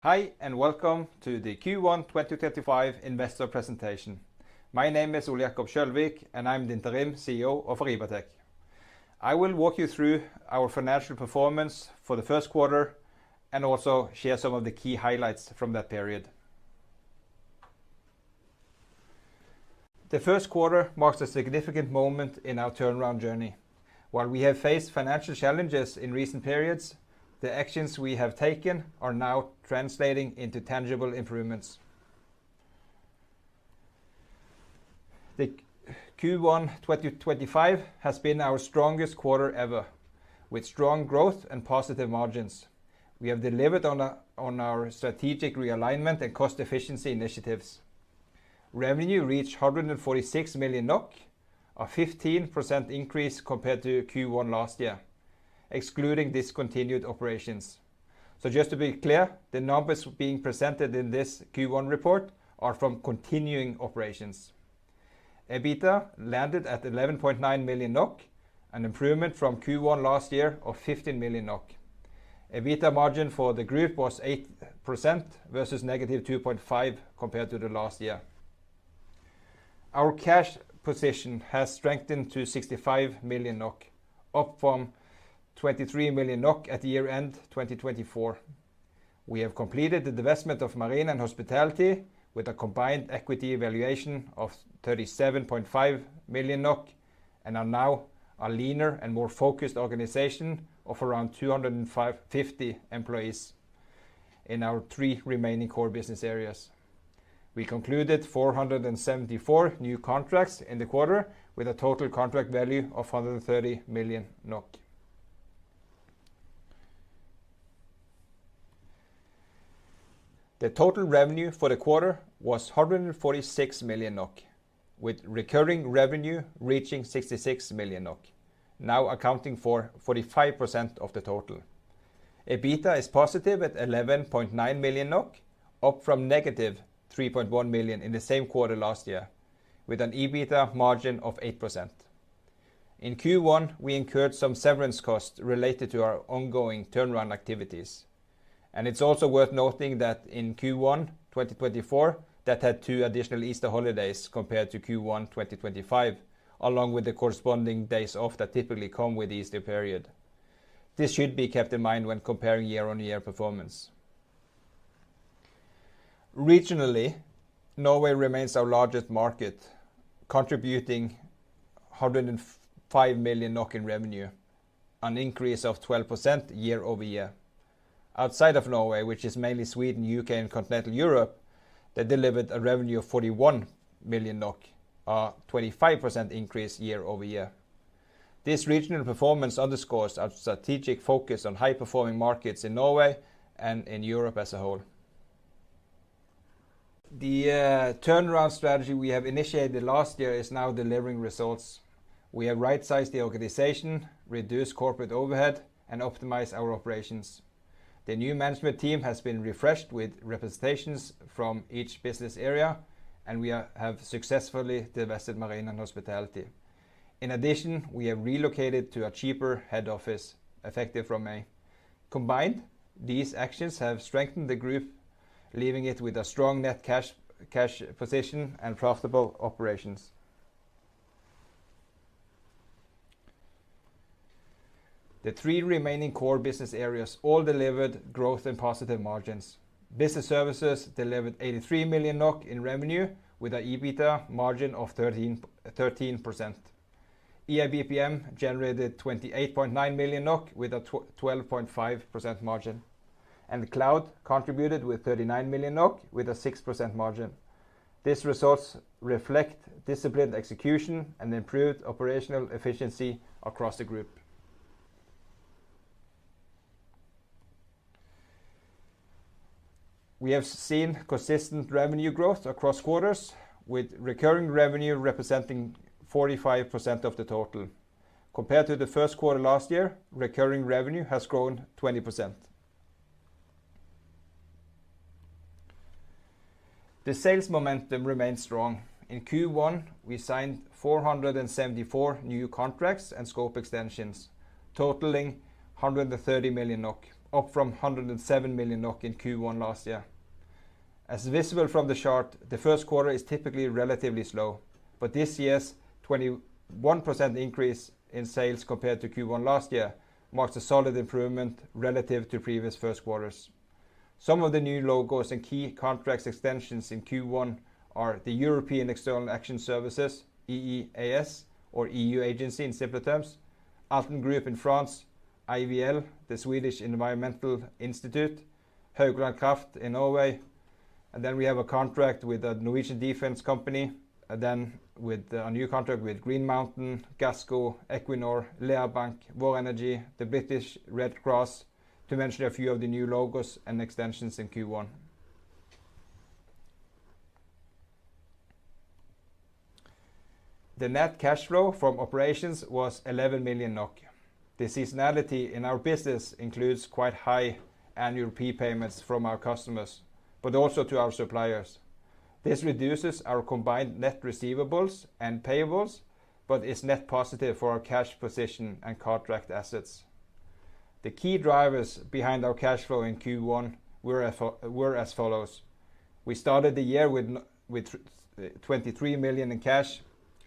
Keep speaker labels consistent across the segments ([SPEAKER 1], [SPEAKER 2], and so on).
[SPEAKER 1] Hi and welcome to the Q1 2025 investor presentation. My name is Ulrik Selvig and I'm the Interim CEO of Arribatec. I will walk you through our financial performance for the first quarter and also share some of the key highlights from that period. The first quarter marks a significant moment in our turnaround journey. While we have faced financial challenges in recent periods, the actions we have taken are now translating into tangible improvements. The Q1 2025 has been our strongest quarter ever, with strong growth and positive margins. We have delivered on our strategic realignment and cost efficiency initiatives. Revenue reached 146 million NOK, a 15% increase compared to Q1 last year, excluding discontinued operations. So just to be clear, the numbers being presented in this Q1 report are from continuing operations. EBITDA landed at 11.9 million NOK, an improvement from Q1 last year of 15 million NOK. EBITDA margin for the group was 8% versus negative 2.5% compared to the last year. Our cash position has strengthened to 65 million NOK, up from 23 million NOK at year-end 2024. We have completed the divestment of Marine and Hospitality with a combined equity valuation of 37.5 million NOK and are now a leaner and more focused organization of around 250 employees in our three remaining core business areas. We concluded 474 new contracts in the quarter with a total contract value of 130 million NOK. The total revenue for the quarter was 146 million NOK, with recurring revenue reaching 66 million NOK, now accounting for 45% of the total. EBITDA is positive at 11.9 million NOK, up from negative 3.1 million in the same quarter last year, with an EBITDA margin of 8%. In Q1, we incurred some severance costs related to our ongoing turnaround activities. And it's also worth noting that in Q1 2024, that had 2 additional Easter holidays compared to Q1 2025, along with the corresponding days off that typically come with the Easter period. This should be kept in mind when comparing year-on-year performance. Regionally, Norway remains our largest market, contributing 105 million NOK in revenue, an increase of 12% year-over-year. Outside of Norway, which is mainly Sweden, UK and continental Europe, they delivered a revenue of 41 million NOK, a 25% increase year-over-year. This regional performance underscores our strategic focus on high-performing markets in Norway and in Europe as a whole. The turnaround strategy we have initiated last year is now delivering results. We have right-sized the organization, reduced corporate overhead and optimized our operations. The new management team has been refreshed with representations from each business area, and we have successfully divested Marine and Hospitality. In addition, we have relocated to a cheaper head office, effective from May. Combined, these actions have strengthened the group, leaving it with a strong net cash position and profitable operations. The 3 remaining core business areas all delivered growth and positive margins. Business Services delivered 83 million NOK in revenue with an EBITDA margin of 13%. EIBPM generated 28.9 million NOK with a 12.5% margin. And Cloud contributed with 39 million NOK with a 6% margin. These results reflect disciplined execution and improved operational efficiency across the group. We have seen consistent revenue growth across quarters, with recurring revenue representing 45% of the total. Compared to the first quarter last year, recurring revenue has grown 20%. The sales momentum remains strong. In Q1, we signed 474 new contracts and scope extensions, totaling 130 million NOK, up from 107 million NOK in Q1 last year. As visible from the chart, the first quarter is typically relatively slow, but this year's 21% increase in sales compared to Q1 last year marks a solid improvement relative to previous first quarters. Some of the new logos and key contracts extensions in Q1 are the European External Action Services, EEAS, or EU agency in simpler terms, Alten Group in France, IVL, the Swedish Environmental Institute, Haugland Kraft in Norway, and then we have a contract with a Norwegian defense company, and then with a new contract with Green Mountain, Gasco, Equinor, Lea Bank, Vår Energy, the British Red Cross, to mention a few of the new logos and extensions in Q1. The net cash flow from operations was 11 million NOK. The seasonality in our business includes quite high annual prepayments from our customers, but also to our suppliers. This reduces our combined net receivables and payables, but is net positive for our cash position and contract assets. The key drivers behind our cash flow in Q1 were as follows. We started the year with 23 million in cash.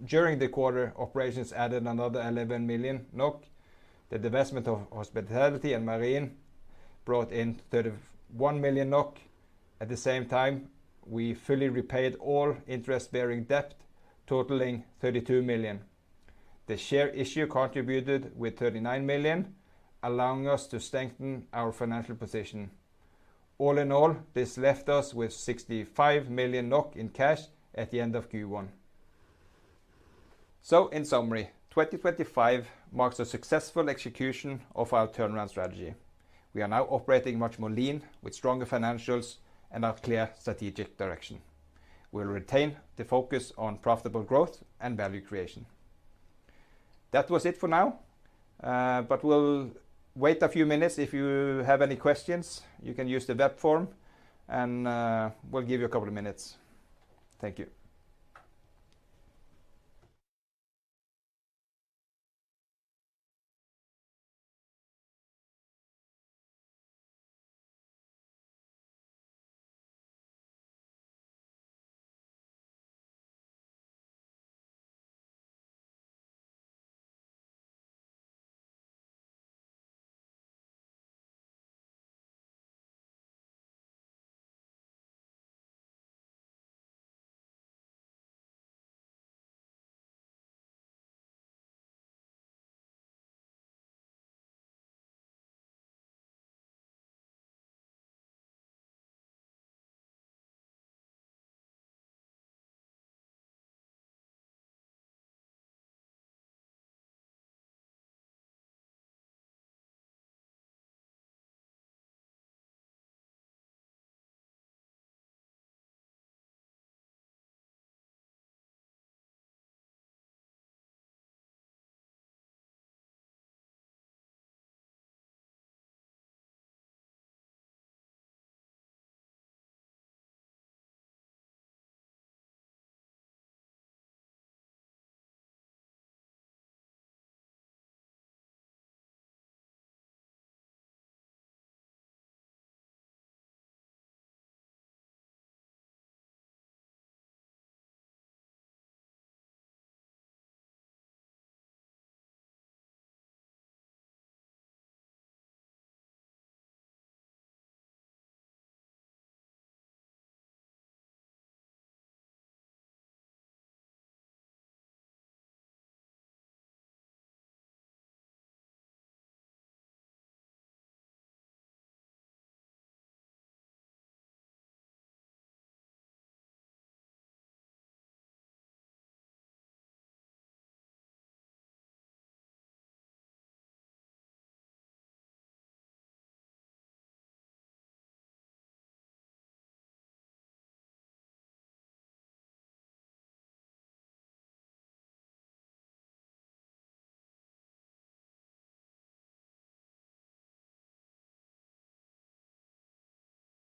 [SPEAKER 1] During the quarter, operations added another 11 million NOK. The divestment of hospitality and marine brought in 31 million NOK. At the same time, we fully repaid all interest-bearing debt, totaling 32 million. The share issue contributed with 39 million, allowing us to strengthen our financial position. All in all, this left us with 65 million NOK in cash at the end of Q1. So, in summary, 2025 marks a successful execution of our turnaround strategy. We are now operating much more lean, with stronger financials and a clear strategic direction. We'll retain the focus on profitable growth and value creation. That was it for now, but we'll wait a few minutes. If you have any questions, you can use the web form, and we'll give you a couple of minutes. Thank you.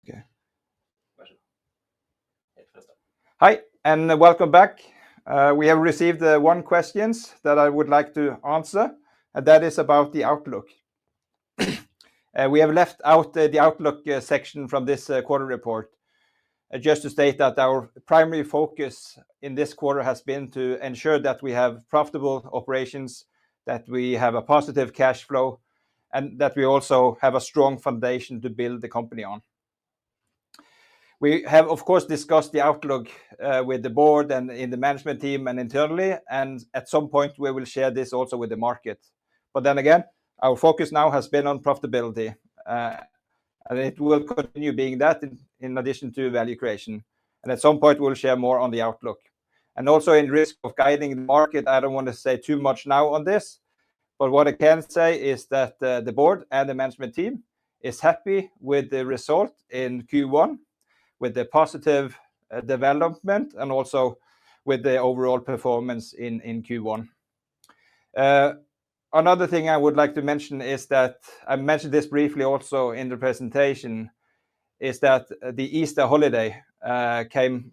[SPEAKER 1] Okay. Hi, and welcome back. We have received one question that I would like to answer, and that is about the outlook. We have left out the outlook section from this quarter report, just to state that our primary focus in this quarter has been to ensure that we have profitable operations, that we have a positive cash flow, and that we also have a strong foundation to build the company on. We have, of course, discussed the outlook with the board and in the management team and internally, and at some point we will share this also with the market. But then again, our focus now has been on profitability, and it will continue being that in addition to value creation. And at some point we'll share more on the outlook. And also, in risk of guiding the market, I don't want to say too much now on this, but what I can say is that the board and the management team is happy with the result in Q1, with the positive development, and also with the overall performance in Q1. Another thing I would like to mention is that, I mentioned this briefly also in the presentation, is that the Easter holiday came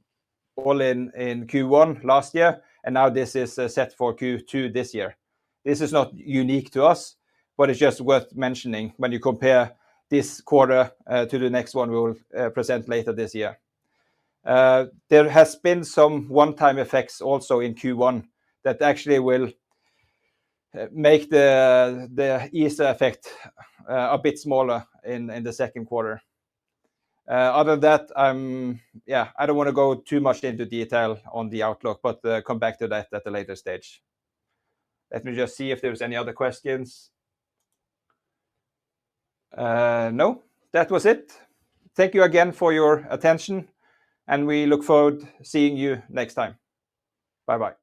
[SPEAKER 1] all in Q1 last year, and now this is set for Q2 this year. This is not unique to us, but it's just worth mentioning when you compare this quarter to the next one we will present later this year. There has been some one-time effects also in Q1 that actually will make the Easter effect a bit smaller in the second quarter. Other than that, I don't want to go too much into detail on the outlook, but come back to that at a later stage. Let me just see if there's any other questions. No, that was it. Thank you again for your attention, and we look forward to seeing you next time. Bye-bye.